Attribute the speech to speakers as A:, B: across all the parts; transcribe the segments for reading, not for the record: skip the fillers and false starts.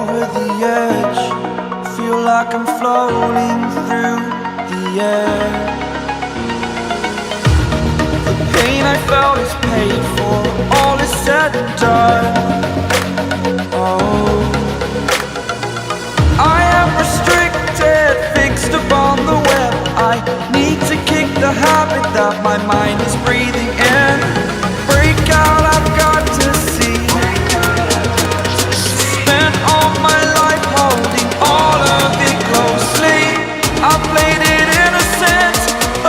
A: over the edge. Feel like I'm floating through the air. The pain I felt is paid for, all is said and done. Oh, I am restricted, fixed upon the web. I need to kick the habit that my mind is breathing in. Break out, I've got to see. Spent all my life holding all of it closely. I played it innocent,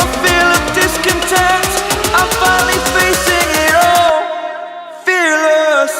A: a feel of discontent. I'm finally facing it all, fearless.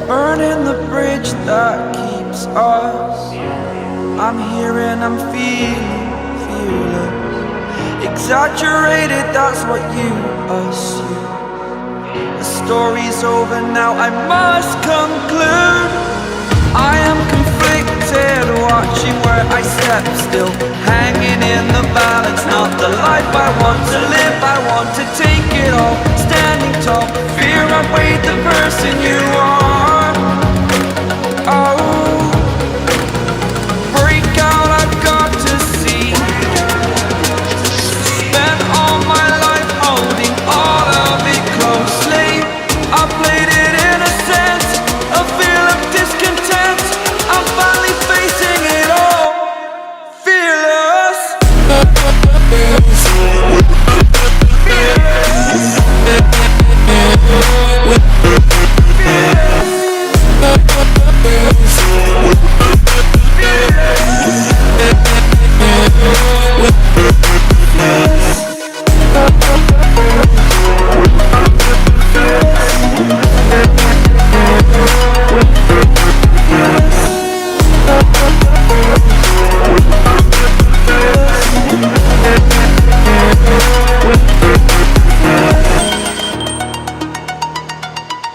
A: Burning the bridge that keeps us. I'm here and I'm feeling fearless. Exaggerated, that's what you assume. The story's over now, I must conclude. I am conflicted, watching where I step still, hanging in the balance. Not the life I want to live, I want to take it all. Standing tall, fear I've weighed the person you